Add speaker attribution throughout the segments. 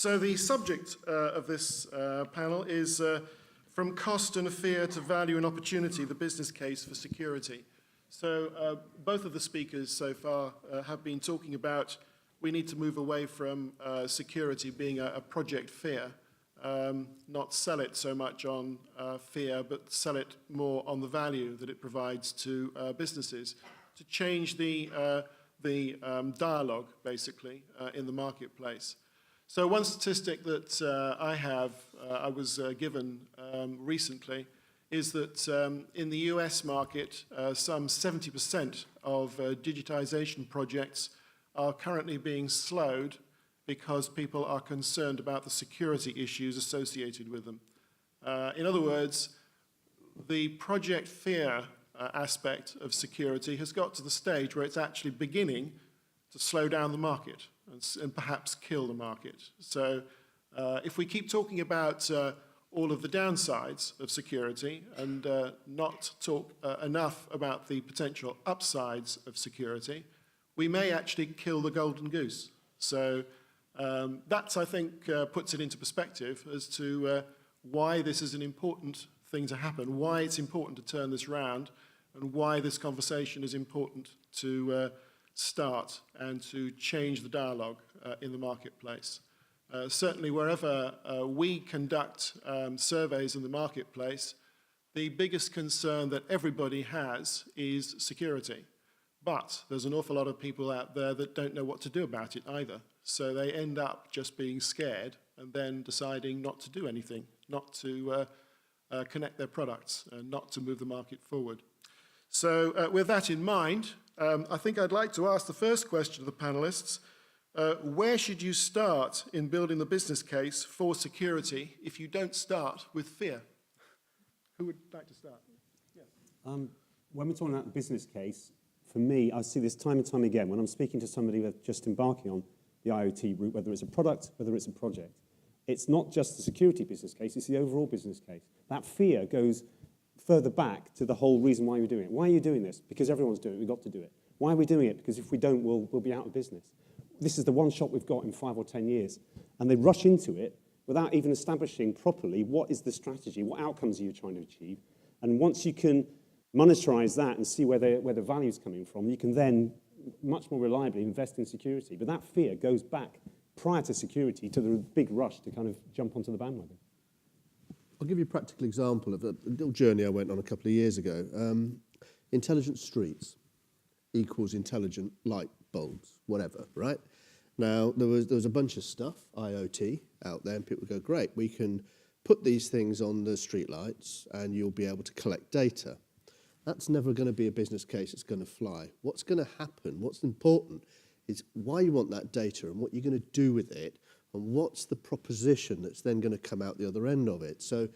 Speaker 1: So the subject of this panel is from cost and fear to value and opportunity, the business case for security. So both of the speakers so far have been talking about we need to move away from security being a project fear, not sell it so much on fear, but sell it more on the value that it provides to businesses, to change the dialogue, basically, in the marketplace. So one statistic that I was given recently is that in the US market, some 70% of digitization projects are currently being slowed because people are concerned about the security issues associated with them. In other words, the project fear aspect of security has got to the stage where it's actually beginning to slow down the market and perhaps kill the market. So if we keep talking about all of the downsides of security and not talk enough about the potential upsides of security, we may actually kill the golden goose. So that, I think, puts it into perspective as to why this is an important thing to happen, why it's important to turn this round, and why this conversation is important to start and to change the dialogue in the marketplace. Certainly wherever we conduct surveys in the marketplace, the biggest concern that everybody has is security. But there's an awful lot of people out there that don't know what to do about it either. So they end up just being scared and then deciding not to do anything, not to connect their products, and not to move the market forward. So with that in mind, I think I'd like to ask the first question to the panelists. Where should you start in building the business case for security if you don't start with fear? Who would like to start? Yeah.
Speaker 2: When we're talking about the business case, for me, I see this time and time again when I'm speaking to somebody that's just embarking on the IoT route, whether it's a product, whether it's a project. It's not just the security business case, it's the overall business case. That fear goes further back to the whole reason why you're doing it. Why are you doing this? Because everyone's doing it, we've got to do it. Why are we doing it? Because if we don't, we'll be out of business. This is the one shot we've got in 5 or 10 years. And they rush into it without even establishing properly what is the strategy, what outcomes are you trying to achieve. And once you can monetize that and see where the value is coming from, you can then much more reliably invest in security. But that fear goes back prior to security to the big rush to kind of jump onto the bandwagon.
Speaker 3: I'll give you a practical example of a little journey I went on a couple of years ago. Intelligent streets equals intelligent light bulbs, whatever, right? Now, there was a bunch of stuff, IoT, out there, and people go, great, we can put these things on the street lights and you'll be able to collect data. That's never going to be a business case that's going to fly. What's going to happen, what's important, is why you want that data and what you're going to do with it, and what's the proposition that's then going to come out the other end of it. So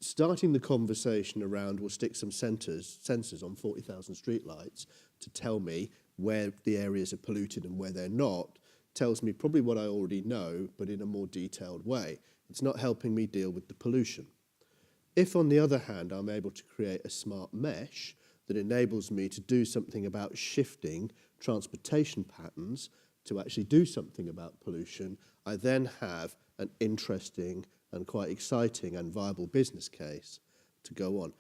Speaker 3: starting the conversation around, we'll stick some sensors on 40,000 streetlights to tell me where the areas are polluted and where they're not, tells me probably what I already know, but in a more detailed way. It's not helping me deal with the pollution. If, on the other hand, I'm able to create a smart mesh that enables me to do something about shifting transportation patterns to actually do something about pollution, I then have an interesting and quite exciting and viable business case to go on.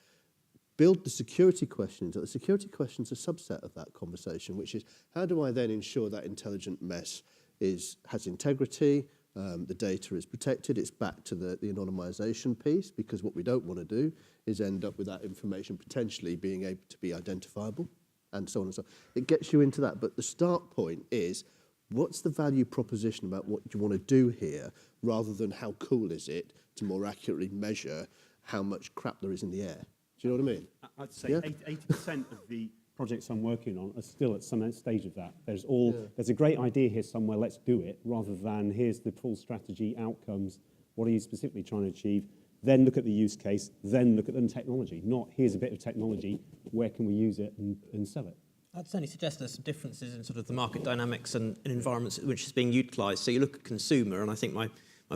Speaker 3: Build the security questions. The security questions are a subset of that conversation, which is how do I then ensure that intelligent mesh has integrity, the data is protected, it's back to the anonymization piece, because what we don't want to do is end up with that information potentially being able to be identifiable, and so on and so on. It gets you into that, but the start point is, what's the value proposition about what you want to do here, rather than how cool is it to more accurately measure how much crap there is in the air. Do you know what I mean?
Speaker 2: I'd say 80% of the projects I'm working on are still at some stage of that. There's a great idea here somewhere, let's do it, rather than here's the full strategy, outcomes, what are you specifically trying to achieve, then look at the use case, then look at the technology, not here's a bit of technology, where can we use it and sell it.
Speaker 4: I'd certainly suggest there's some differences in sort of the market dynamics and environments in which it's being utilised. So you look at consumer, and I think my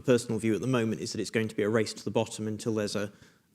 Speaker 4: personal view at the moment is that it's going to be a race to the bottom until there's a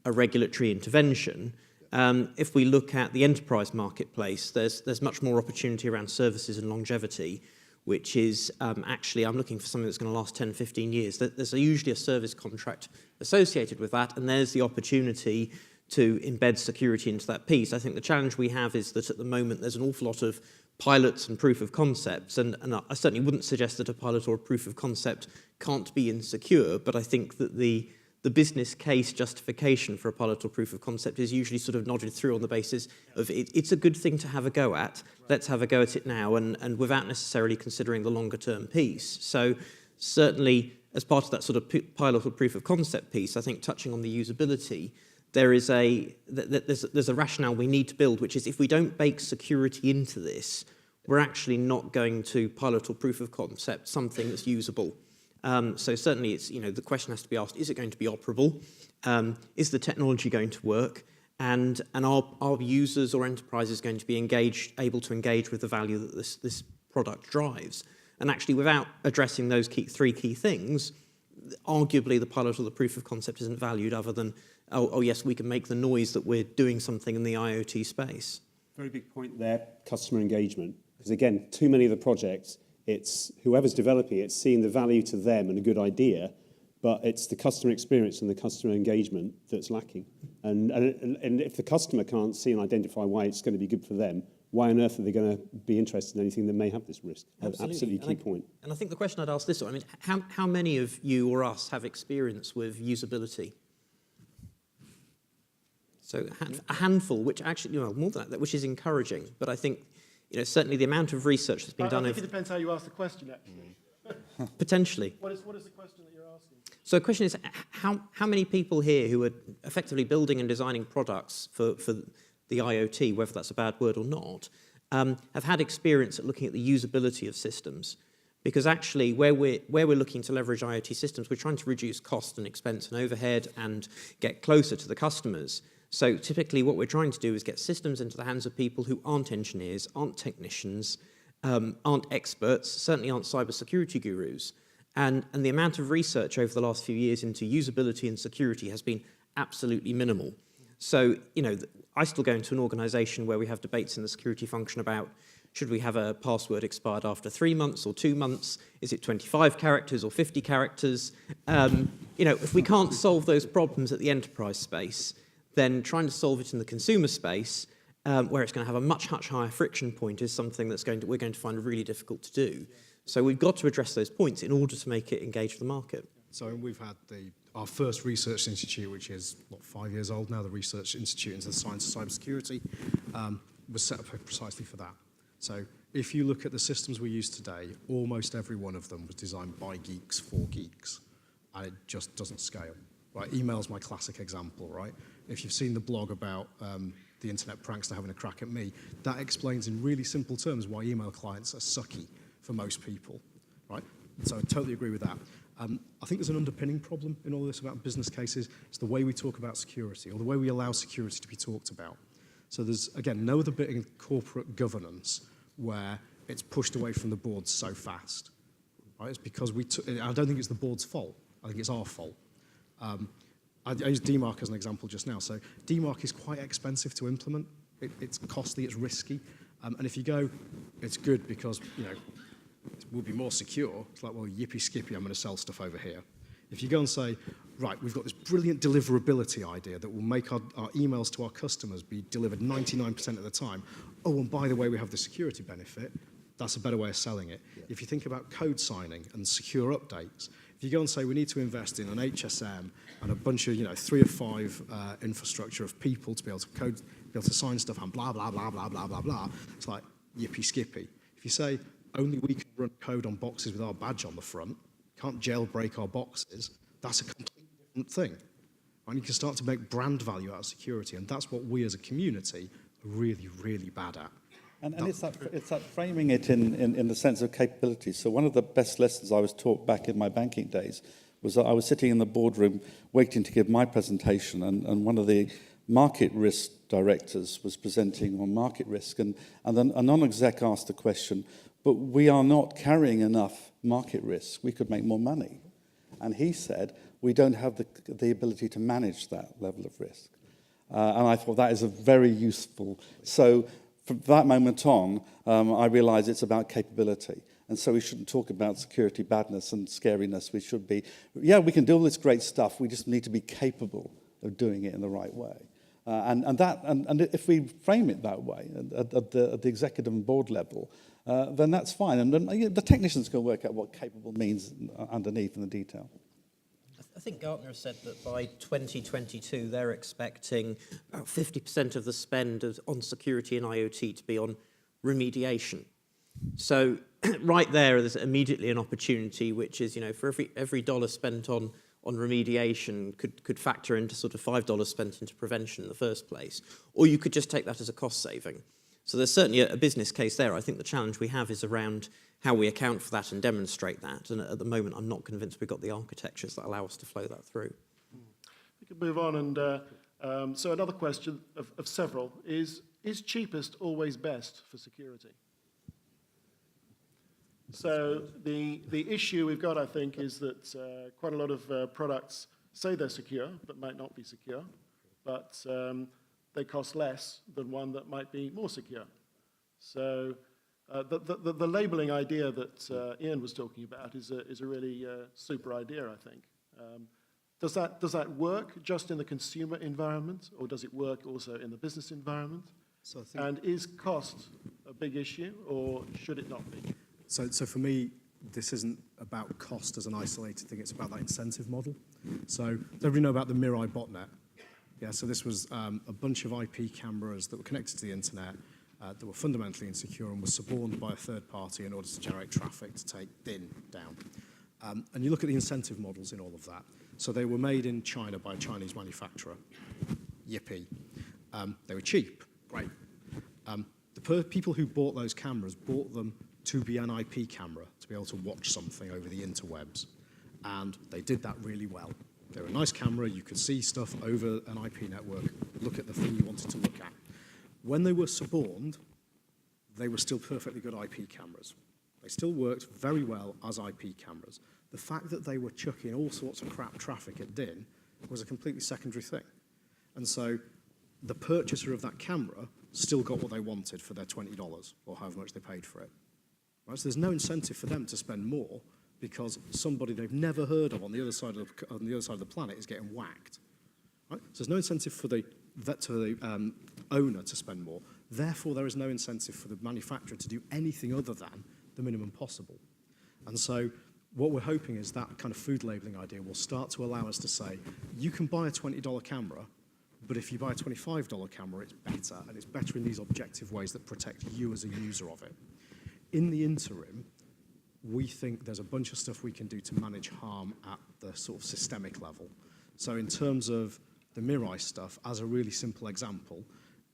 Speaker 4: regulatory intervention. If we look at the enterprise marketplace, there's much more opportunity around services and longevity, which is actually I'm looking for something that's going to last 10, 15 years. There's usually a service contract associated with that, and there's the opportunity to embed security into that piece. I think the challenge we have is that at the moment there's an awful lot of pilots and proof of concepts, and I certainly wouldn't suggest that a pilot or a proof of concept can't be insecure, but I think that the business case justification for a pilot or proof of concept is usually sort of nodded through on the basis of it's a good thing to have a go at, let's have a go at it now, and without necessarily considering the longer term piece. So certainly as part of that sort of pilot or proof of concept piece, I think touching on the usability, there's a rationale we need to build, which is if we don't bake security into this, we're actually not going to pilot or proof of concept something that's usable. So certainly it's, the question has to be asked, is it going to be operable? Is the technology going to work? And are users or enterprises going to be able to engage with the value that this product drives? And actually, without addressing those three key things, arguably the pilot or the proof of concept isn't valued other than, oh yes, we can make the noise that we're doing something in the IoT space.
Speaker 2: Very big point there, customer engagement. Because again, too many of the projects, it's whoever's developing it, it's seeing the value to them and a good idea, but it's the customer experience and the customer engagement that's lacking. And if the customer can't see and identify why it's going to be good for them, why on earth are they going to be interested in anything that may have this risk? Absolutely key point.
Speaker 4: And I think the question I'd ask this one, how many of you or us have experience with usability? So a handful, which actually, more than that, which is encouraging. But I think, certainly the amount of research that's been done.
Speaker 1: I think it depends how you ask the question, actually.
Speaker 4: Potentially.
Speaker 1: What is the question that you're asking?
Speaker 4: So the question is, how many people here who are effectively building and designing products for the IoT, whether that's a bad word or not, have had experience at looking at the usability of systems? Because actually, where we're looking to leverage IoT systems, we're trying to reduce cost and expense and overhead and get closer to the customers. So typically what we're trying to do is get systems into the hands of people who aren't engineers, aren't technicians, aren't experts, certainly aren't cybersecurity gurus. And the amount of research over the last few years into usability and security has been absolutely minimal. So, I still go into an organization where we have debates in the security function about should we have a password expired after 3 months or 2 months? Is it 25 characters or 50 characters? If we can't solve those problems at the enterprise space, then trying to solve it in the consumer space, where it's going to have a much higher friction point, is something we're going to find really difficult to do. So we've got to address those points in order to make it engage with the market.
Speaker 5: So we've had our first research institute, which is 5 years old now, the Research Institute into the Science of Cybersecurity, was set up precisely for that. So if you look at the systems we use today, almost every one of them was designed by geeks for geeks, and it just doesn't scale. Right? Email's my classic example, right? If you've seen the blog about the internet prankster having a crack at me, that explains in really simple terms why email clients are sucky for most people, right? So I totally agree with that. I think there's an underpinning problem in all this about business cases. It's the way we talk about security, or the way we allow security to be talked about. So there's, again, no other bit in corporate governance where it's pushed away from the board so fast, right? It's because I don't think it's the board's fault. I think it's our fault. I used DMARC as an example just now. So DMARC is quite expensive to implement. It's costly, it's risky. And if you go, it's good because, it will be more secure. It's like, well, yippee skippy, I'm going to sell stuff over here. If you go and say, right, we've got this brilliant deliverability idea that will make our emails to our customers be delivered 99% of the time. Oh, and by the way, we have the security benefit. That's a better way of selling it. Yeah. If you think about code signing and secure updates, if you go and say we need to invest in an HSM and a bunch of 3 or 5 infrastructure of people to be able to sign stuff and blah blah blah blah blah blah blah, it's like yippee skippy. If you say only we can run code on boxes with our badge on the front, can't jailbreak our boxes, that's a completely different thing. And you can start to make brand value out of security, and that's what we as a community are really, really bad at.
Speaker 6: And it's that framing it in the sense of capability. So one of the best lessons I was taught back in my banking days was that I was sitting in the boardroom waiting to give my presentation, and one of the market risk directors was presenting on market risk, and then a non-exec asked the question, but we are not carrying enough market risk. We could make more money. And he said, we don't have the ability to manage that level of risk. And I thought that is a very useful. So from that moment on, I realized it's about capability. And so we shouldn't talk about security badness and scariness. We should be, yeah, we can do all this great stuff. We just need to be capable of doing it in the right way. And if we frame it that way at the executive and board level, then that's fine. And then the technicians can work out what capable means underneath in the detail.
Speaker 4: I think Gartner has said that by 2022, they're expecting about 50% of the spend on security and IoT to be on remediation. So right there's immediately an opportunity, which is, for every dollar spent on remediation could factor into sort of $5 spent into prevention in the first place. Or you could just take that as a cost saving. So there's certainly a business case there. I think the challenge we have is around how we account for that and demonstrate that. And at the moment, I'm not convinced we've got the architectures that allow us to flow that through.
Speaker 1: We could move on. And so another question of several is cheapest always best for security? So the issue we've got, I think, is that quite a lot of products say they're secure, but might not be secure. But they cost less than one that might be more secure. So the labeling idea that Ian was talking about is a really super idea, I think. Does that work just in the consumer environment, or does it work also in the business environment?
Speaker 5: So I think,
Speaker 1: and is cost a big issue, or should it not be?
Speaker 5: So for me, this isn't about cost as an isolated thing. It's about that incentive model. So does everybody know about the Mirai botnet? Yeah, so this was a bunch of IP cameras that were connected to the internet that were fundamentally insecure and were suborned by a third party in order to generate traffic to take DIN down. And you look at the incentive models in all of that. So they were made in China by a Chinese manufacturer. Yippee. They were cheap. Great. The people who bought those cameras bought them to be an IP camera, to be able to watch something over the interwebs. And they did that really well. They were a nice camera, you could see stuff over an IP network, look at the thing you wanted to look at. When they were suborned, they were still perfectly good IP cameras. They still worked very well as IP cameras. The fact that they were chucking all sorts of crap traffic at DIN was a completely secondary thing. And so the purchaser of that camera still got what they wanted for their $20 or however much they paid for it. Right? So there's no incentive for them to spend more because somebody they've never heard of on the other side of the planet is getting whacked. Right? So there's no incentive for the owner to spend more. Therefore, there is no incentive for the manufacturer to do anything other than the minimum possible. And so what we're hoping is that kind of food labeling idea will start to allow us to say, you can buy a $20 camera, but if you buy a $25 camera, it's better, and it's better in these objective ways that protect you as a user of it. In the interim, we think there's a bunch of stuff we can do to manage harm at the sort of systemic level. So in terms of the Mirai stuff, as a really simple example,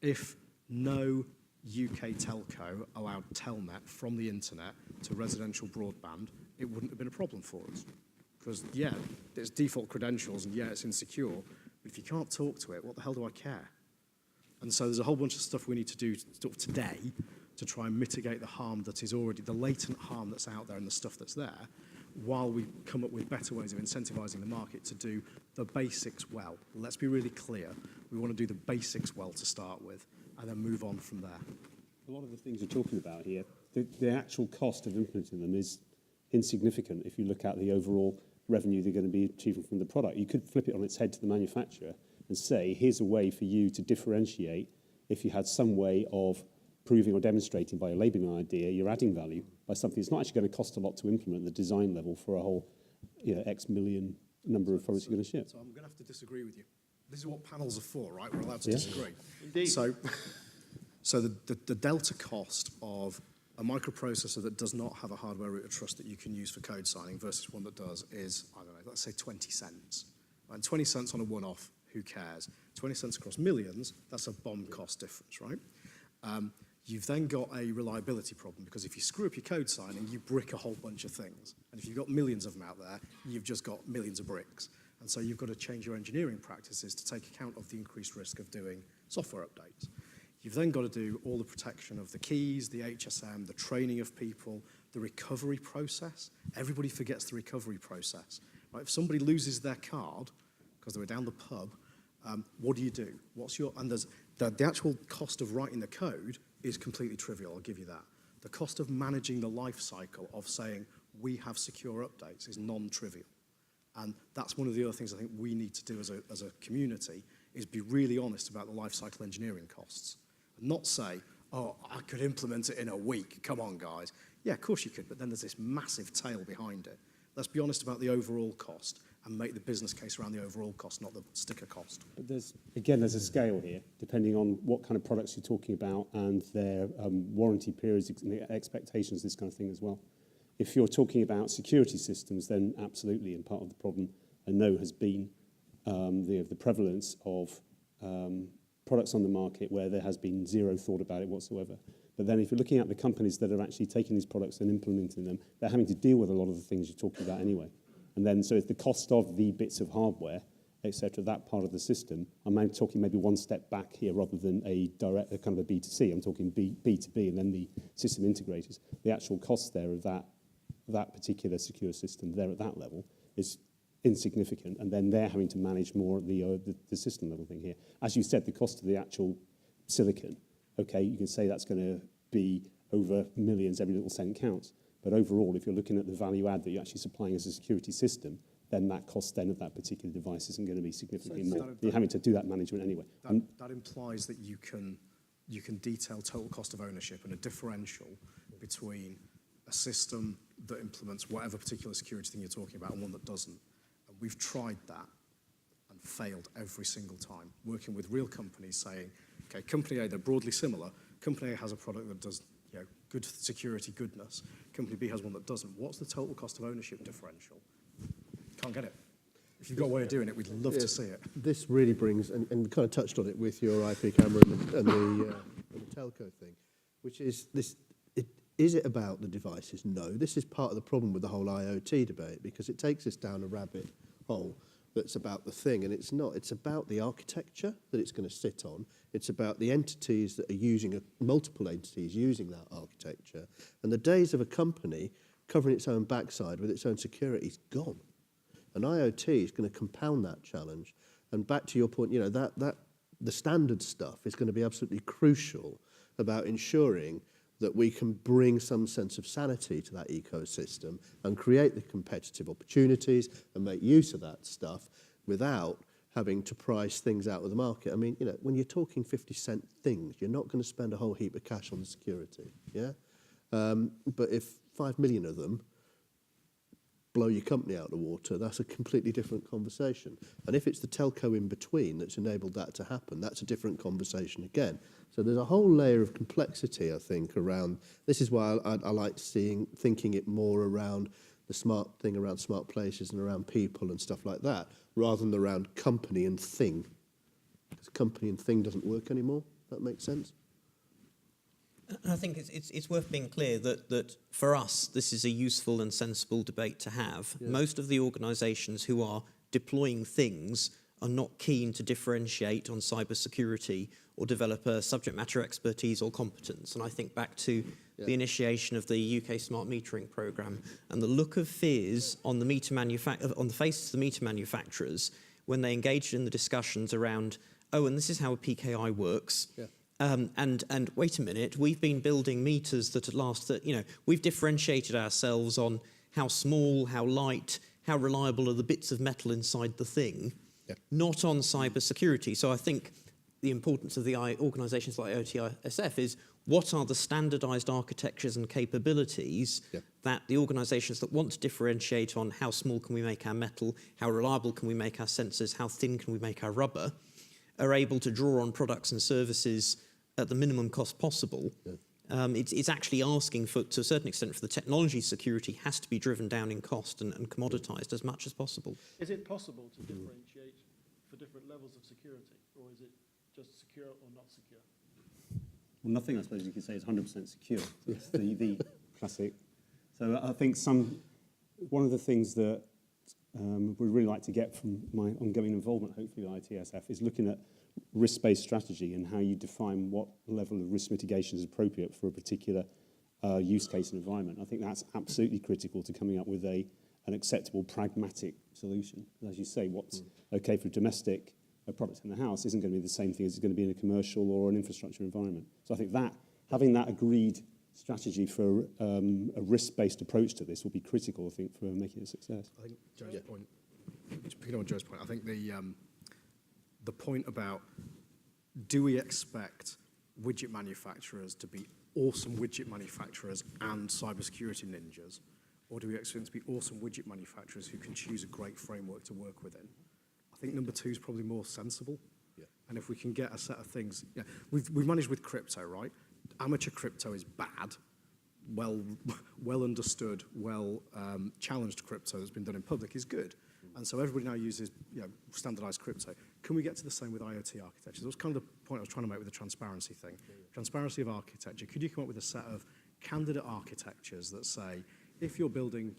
Speaker 5: if no UK telco allowed Telnet from the internet to residential broadband, it wouldn't have been a problem for us. Because, yeah, it's default credentials, and yeah, it's insecure, but if you can't talk to it, what the hell do I care? And so there's a whole bunch of stuff we need to do today to try and mitigate the harm that is already, the latent harm that's out there and the stuff that's there, while we come up with better ways of incentivizing the market to do the basics well. Let's be really clear. We want to do the basics well to start with, and then move on from there.
Speaker 2: A lot of the things you're talking about here, the actual cost of implementing them is insignificant if you look at the overall revenue they're going to be achieving from the product. You could flip it on its head to the manufacturer and say, here's a way for you to differentiate if you had some way of proving or demonstrating by a labeling idea you're adding value by something. It's not actually going to cost a lot to implement the design level for a whole X million number of products you're going to ship.
Speaker 5: So I'm going to have to disagree with you. This is what panels are for, right? We're allowed to disagree.
Speaker 1: Indeed.
Speaker 5: So the delta cost of a microprocessor that does not have a hardware root of trust that you can use for code signing versus one that does is, I don't know, let's say 20 cents. And 20 cents on a one-off, who cares? 20 cents across millions, that's a bomb cost difference, right? You've then got a reliability problem because if you screw up your code signing, you brick a whole bunch of things. And if you've got millions of them out there, you've just got millions of bricks. And so you've got to change your engineering practices to take account of the increased risk of doing software updates. You've then got to do all the protection of the keys, the HSM, the training of people, the recovery process. Everybody forgets the recovery process. Right? If somebody loses their card because they were down the pub, what do you do? And there's the actual cost of writing the code is completely trivial, I'll give you that. the cost of managing the life cycle of saying we have secure updates is non-trivial. And that's one of the other things I think we need to do as a community, is be really honest about the life cycle engineering costs. And not say, oh, I could implement it in a week. Come on, guys. Yeah, of course you could, but then there's this massive tail behind it. Let's be honest about the overall cost and make the business case around the overall cost, not the sticker cost.
Speaker 2: But there's a scale here, depending on what kind of products you're talking about and their warranty periods and expectations, this kind of thing as well. If you're talking about security systems, then absolutely, and part of the problem, I know, has been the prevalence of products on the market where there has been zero thought about it whatsoever. But then if you're looking at the companies that are actually taking these products and implementing them, they're having to deal with a lot of the things you're talking about anyway. And then, so it's the cost of the bits of hardware, etc., that part of the system. I'm now talking maybe one step back here rather than a direct, kind of a B2C. I'm talking B2B and then the system integrators. The actual cost there of that particular secure system there at that level is insignificant. And then they're having to manage more the system level thing here. As you said, the cost of the actual silicon, okay, you can say that's going to be over millions, every little cent counts. But overall, if you're looking at the value add that you're actually supplying as a security system, then that cost then of that particular device isn't going to be significantly more. You're having to do that management anyway.
Speaker 5: That implies that you can detail total cost of ownership and a differential between a system that implements whatever particular security thing you're talking about and one that doesn't. And we've tried that and failed every single time, working with real companies saying, okay, company A, they're broadly similar. Company A has a product that does good security goodness. Company B has one that doesn't. What's the total cost of ownership differential? Can't get it. If you've got a way of doing it, we'd love to see it.
Speaker 3: This really brings, and we kind of touched on it with your IP camera and the telco thing, which is this. Is it about the devices? No. This is part of the problem with the whole IoT debate, because it takes us down a rabbit hole that's about the thing, and it's not. It's about the architecture that it's going to sit on. It's about the entities that are using multiple entities using that architecture. And the days of a company covering its own backside with its own security is gone. And IoT is going to compound that challenge. And back to your point, that the standard stuff is going to be absolutely crucial about ensuring that we can bring some sense of sanity to that ecosystem and create the competitive opportunities and make use of that stuff without having to price things out of the market. I mean, when you're talking 50-cent things, you're not going to spend a whole heap of cash on the security, yeah? But if 5 million of them blow your company out of the water, that's a completely different conversation. And if it's the telco in between that's enabled that to happen, that's a different conversation again. So there's a whole layer of complexity, I think, around. This is why I like thinking it more around the smart thing, around smart places and around people and stuff like that, rather than around company and thing. Because company and thing doesn't work anymore. That makes sense?
Speaker 4: I think it's worth being clear that for us, this is a useful and sensible debate to have. Yeah. Most of the organisations who are deploying things are not keen to differentiate on cybersecurity or develop a subject matter expertise or competence. And I think back to the initiation of the UK smart metering programme and the look of fears on the faces of the meter manufacturers when they engaged in the discussions around, and this is how a PKI works. Yeah. And wait a minute, we've been building meters that last, we've differentiated ourselves on how small, how light, how reliable are the bits of metal inside the thing, not on cyber security. So I think the importance of the organisations like IoT is what are the standardised architectures and capabilities that the organisations that want to differentiate on how small can we make our metal, how reliable can we make our sensors, how thin can we make our rubber, are able to draw on products and services at the minimum cost possible. Yeah. It's actually asking for, to a certain extent, for the technology security has to be driven down in cost and commoditised as much as possible.
Speaker 1: Is it possible to differentiate for different levels of security, or is it just secure or not secure?
Speaker 2: Well, nothing, I suppose you could say, is 100% secure. It's the classic. So I think one of the things that we'd really like to get from my ongoing involvement, hopefully with ITSF, is looking at risk-based strategy and how you define what level of risk mitigation is appropriate for a particular use case and environment. I think that's absolutely critical to coming up with an acceptable, pragmatic solution. As you say, what's okay for domestic products in the house isn't going to be the same thing as it's going to be in a commercial or an infrastructure environment. So I think that having that agreed strategy for a risk-based approach to this will be critical, I think, for making it a success.
Speaker 5: I think Joe's point, just picking up on Joe's point, I think the point about do we expect widget manufacturers to be awesome widget manufacturers and cybersecurity ninjas, or do we expect them to be awesome widget manufacturers who can choose a great framework to work within? I think number two is probably more sensible.
Speaker 3: Yeah.
Speaker 5: And if we can get a set of things, we've managed with crypto, right? Amateur crypto is bad. Well understood, challenged crypto that's been done in public is good. And so everybody now uses standardized crypto. Can we get to the same with IoT architecture? That was kind of the point I was trying to make with the transparency thing. Transparency of architecture. Could you come up with a set of candidate architectures that say, if you're building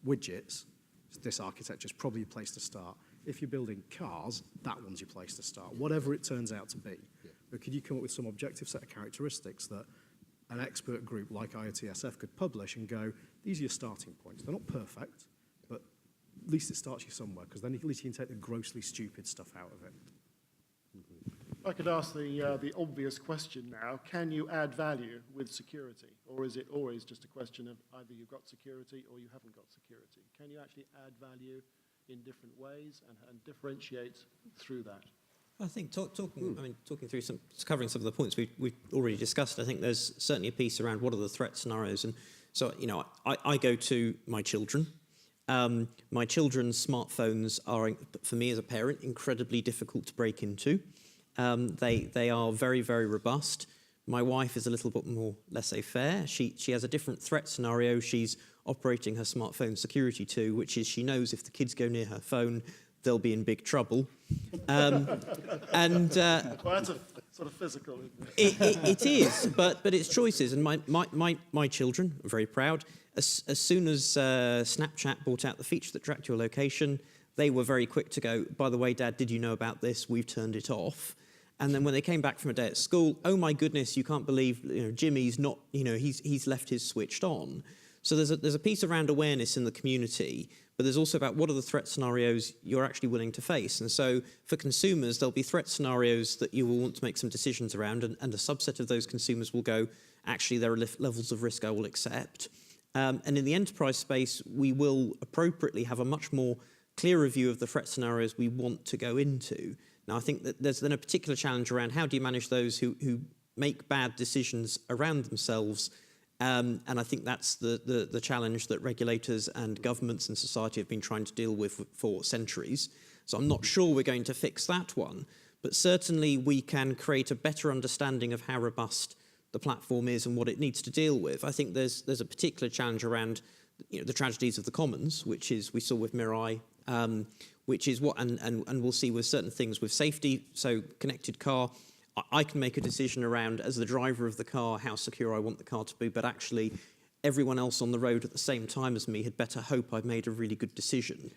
Speaker 5: widgets, this architecture is probably your place to start. If you're building cars, that one's your place to start, whatever it turns out to be. Yeah. But could you come up with some objective set of characteristics that an expert group like IoTSF could publish and go, these are your starting points. They're not perfect, but at least it starts you somewhere, because then at least you can take the grossly stupid stuff out of it.
Speaker 1: I could ask the obvious question now, can you add value with security? Or is it always just a question of either you've got security or you haven't got security? Can you actually add value in different ways and differentiate through that?
Speaker 4: I think talking through covering some of the points we've already discussed, I think there's certainly a piece around what are the threat scenarios. And so, I go to my children. My children's smartphones are, for me as a parent, incredibly difficult to break into. They are very, very robust. My wife is a little bit more laissez-faire. She has a different threat scenario she's operating her smartphone security to, which is she knows if the kids go near her phone, they'll be in big trouble.
Speaker 1: Well, that's a sort of physical, isn't it?
Speaker 4: It is, but it's choices. And my children are very proud. As soon as Snapchat brought out the feature that tracked your location, they were very quick to go, by the way, Dad, did you know about this? We've turned it off. And then when they came back from a day at school, oh my goodness, you can't believe Jimmy's not, he's left his switched on. So there's a piece around awareness in the community, but there's also about what are the threat scenarios you're actually willing to face. And so for consumers, there'll be threat scenarios that you will want to make some decisions around, and a subset of those consumers will go, actually, there are levels of risk I will accept. And in the enterprise space, we will appropriately have a much more clearer view of the threat scenarios we want to go into. Now, I think that there's then a particular challenge around how do you manage those who make bad decisions around themselves. And I think that's the challenge that regulators and governments and society have been trying to deal with for centuries. So I'm not sure we're going to fix that one, but certainly we can create a better understanding of how robust the platform is and what it needs to deal with. I think there's a particular challenge around the tragedies of the commons, which is we saw with Mirai, which is what, and we'll see with certain things with safety. So connected car, I can make a decision around, as the driver of the car, how secure I want the car to be, but actually everyone else on the road at the same time as me had better hope I've made a really good decision.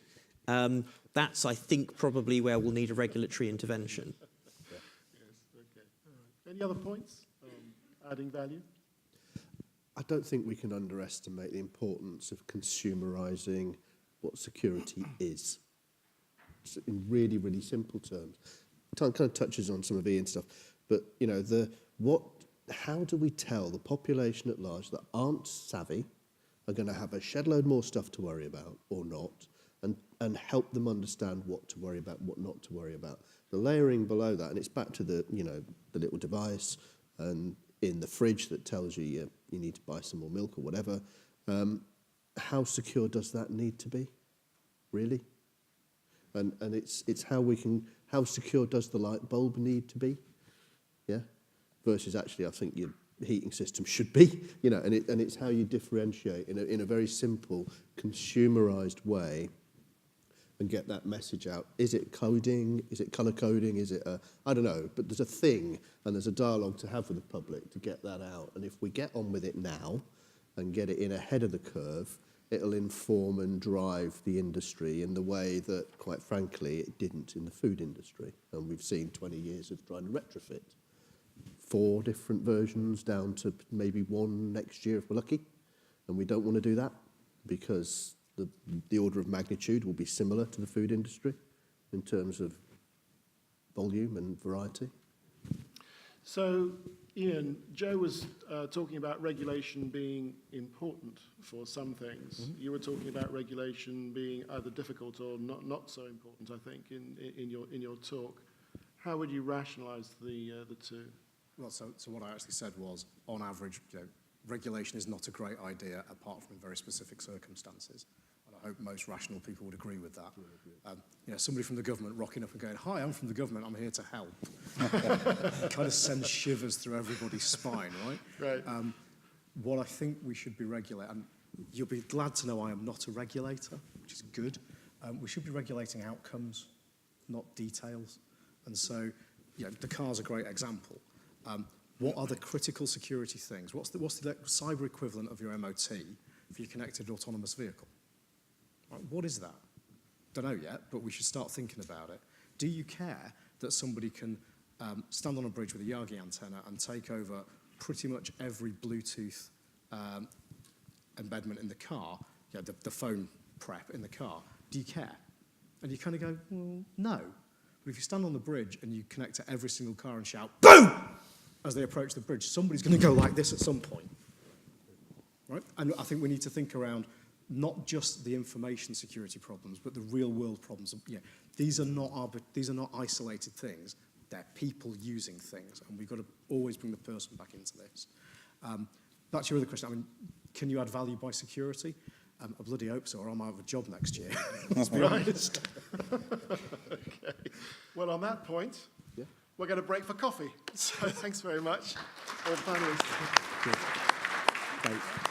Speaker 4: That's, I think, probably where we'll need a regulatory intervention.
Speaker 1: Yes, okay. All right. Any other points on adding value?
Speaker 3: I don't think we can underestimate the importance of consumerizing what security is. Just in really, really simple terms. Kind of touches on some of Ian's stuff, but how do we tell the population at large that aren't savvy are going to have a shed load more stuff to worry about or not, and help them understand what to worry about, what not to worry about. The layering below that, and it's back to the little device and in the fridge that tells you you need to buy some more milk or whatever. How secure does that need to be, really? And it's how secure does the light bulb need to be? Yeah, versus actually I think your heating system should be, and it's how you differentiate in a very simple consumerized way and get that message out. Is it coding? Is it color coding? Is it I don't know, but there's a thing and there's a dialogue to have with the public to get that out. And if we get on with it now and get it in ahead of the curve, it'll inform and drive the industry in the way that, quite frankly, it didn't in the food industry. And we've seen 20 years of trying to retrofit 4 different versions down to maybe 1 next year if we're lucky. And we don't want to do that because the order of magnitude will be similar to the food industry in terms of volume and variety.
Speaker 1: So Ian, Joe was talking about regulation being important for some things. You were talking about regulation being either difficult or not so important, I think, in your talk. How would you rationalise the two?
Speaker 5: Well, so what I actually said was, on average, regulation is not a great idea apart from in very specific circumstances. And I hope most rational people would agree with that. Somebody from the government rocking up and going, "Hi, I'm from the government, I'm here to help." It kind of sends shivers through everybody's spine, right?
Speaker 1: Right.
Speaker 5: What I think we should be regulating, and you'll be glad to know I am not a regulator, which is good. We should be regulating outcomes, not details. And so, the car's a great example. What are the critical security things? What's the cyber equivalent of your MOT for your connected autonomous vehicle? Right, what is that? Don't know yet, but we should start thinking about it. Do you care that somebody can stand on a bridge with a Yagi antenna and take over pretty much every Bluetooth embedment in the car, the phone prep in the car? Do you care? And you kind of go, well, no. But if you stand on the bridge and you connect to every single car and shout, "Boom!" as they approach the bridge, somebody's going to go like this at some point. Right? And I think we need to think around not just the information security problems, but the real world problems. These are not isolated things. They're people using things, and we've got to always bring the person back into this. Back to your other question. I mean, can you add value by security? I bloody hope so, or I'm out of a job next year. Let's be honest.
Speaker 1: Okay. Well, on that point, we're going to break for coffee. So thanks very much, all panelists.
Speaker 3: Thanks.